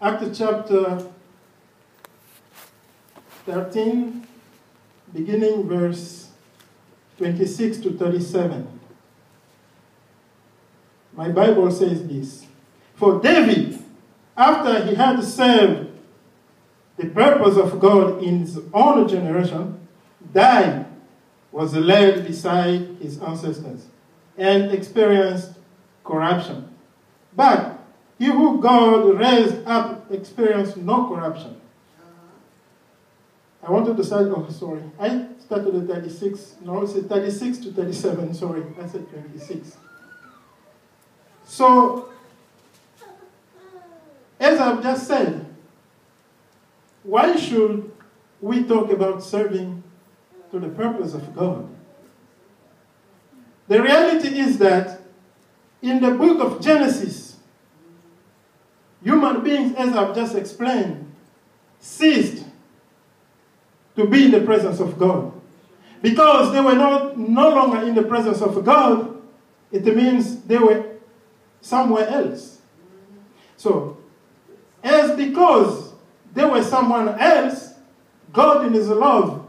Acts chapter 13, beginning verse 26 to 37. My Bible says this. For David, after he had served the purpose of God in his own generation, died, was led beside his ancestors, and experienced corruption. But he who God raised up experienced no corruption. I wanted to start, I started at 36. No, it's 36 to 37, sorry. I said 26. So, as I've just said, why should we talk about serving to the purpose of God? The reality is that in the book of Genesis, human beings, as I've just explained, ceased to be in the presence of God. Because they were no longer in the presence of God, it means they were somewhere else. So, as because they were someone else, God in his love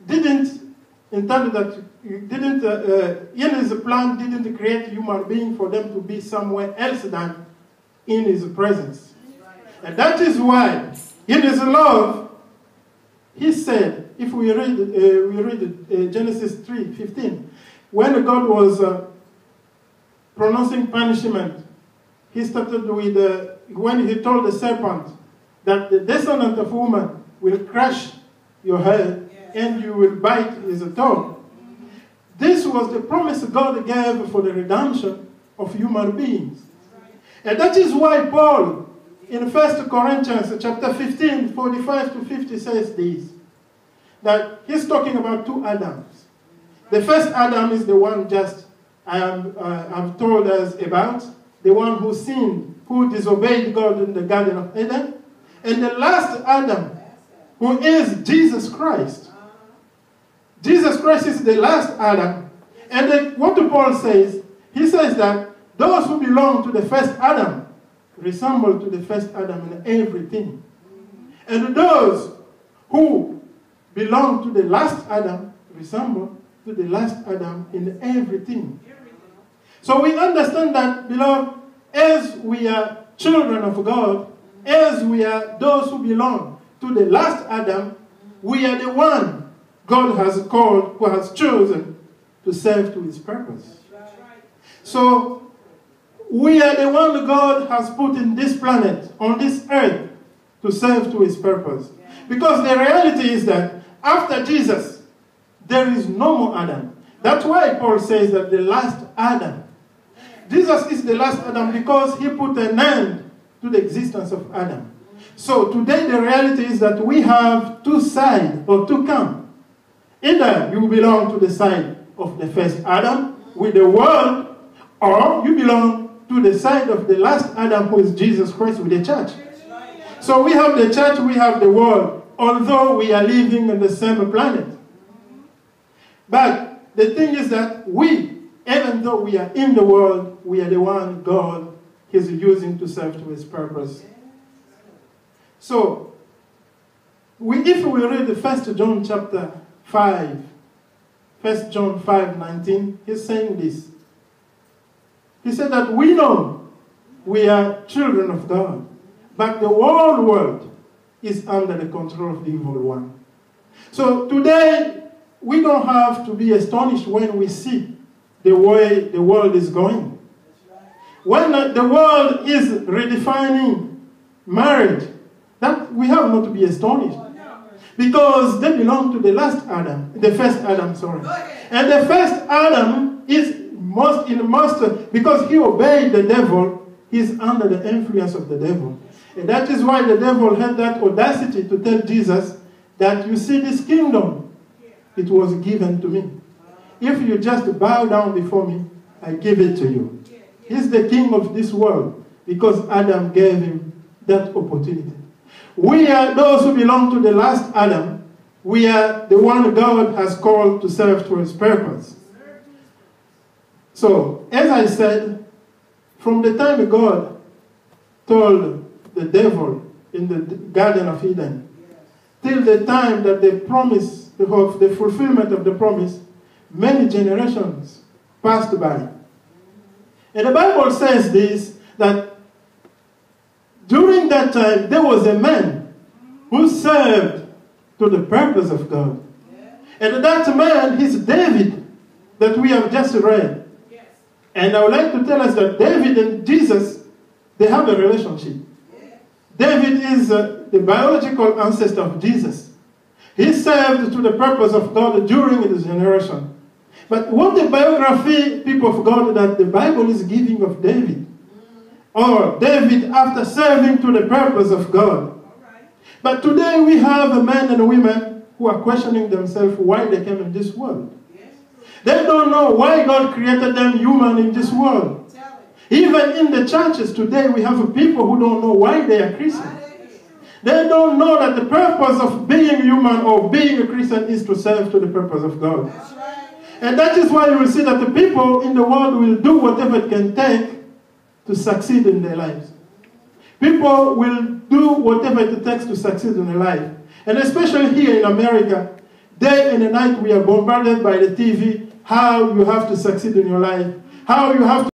didn't intend that, in his plan, didn't create human being for them to be somewhere else than in his presence. And that is why, in his love, he said, if we read Genesis 3:15, when God was pronouncing punishment, he started with, when he told the serpent that the descendant of woman will crush your head and you will bite his toe. This was the promise God gave for the redemption of human beings. And that is why Paul, in 1 Corinthians chapter 15, 45 to 50 says this, that he's talking about two Adams. The first Adam is the one just I'm told us about, the one who sinned, who disobeyed God in the Garden of Eden. And the last Adam, who is Jesus Christ. Jesus Christ is the last Adam. And what Paul says, he says that those who belong to the first Adam resemble to the first Adam in everything. And those who belong to the last Adam resemble to the last Adam in everything. So we understand that, beloved, as we are children of God, as we are those who belong to the last Adam, we are the one God has called, who has chosen to serve to his purpose. So, we are the one God has put in this planet, on this earth, to serve to his purpose. Because the reality is that after Jesus, there is no more Adam. That's why Paul says that the last Adam. Jesus is the last Adam because he put an end to the existence of Adam. So today the reality is that we have two sides or two camps. Either you belong to the side of the first Adam with the world, or you belong to the side of the last Adam, who is Jesus Christ, with the church. So we have the church, we have the world, although we are living on the same planet. But the thing is that we, even though we are in the world, we are the one God is using to serve to his purpose. So, if we read the 1 John chapter 5, 1 John 5:19, he's saying this. He said that we know we are children of God, but the whole world is under the control of the evil one. So today, we don't have to be astonished when we see the way the world is going. When the world is redefining marriage, that we have not to be astonished. Because they belong to the last Adam, the first Adam, sorry. And the first Adam is because he obeyed the devil, he's under the influence of the devil. And that is why the devil had that audacity to tell Jesus that, you see, this kingdom, it was given to me. If you just bow down before me, I give it to you. He's the king of this world because Adam gave him that opportunity. We are those who belong to the last Adam. We are the one God has called to serve to his purpose. So, as I said, from the time God told the devil in the Garden of Eden. Till the time that the promise, the fulfillment of the promise, many generations passed by. And the Bible says this, that during that time, there was a man who served to the purpose of God. And that man is David, that we have just read. And I would like to tell us that David and Jesus, they have a relationship. David is the biological ancestor of Jesus. He served to the purpose of God during his generation. But what the biography, people of God, that the Bible is giving of David, or David after serving to the purpose of God. But today we have men and women who are questioning themselves why they came in this world. They don't know why God created them human in this world. Even in the churches today, we have people who don't know why they are Christians. They don't know that the purpose of being human or being a Christian is to serve to the purpose of God. And that is why you will see that the people in the world will do whatever it can take to succeed in their lives. People will do whatever it takes to succeed in their life. And especially here in America, day and night we are bombarded by the TV, how you have to succeed in your life, how you have to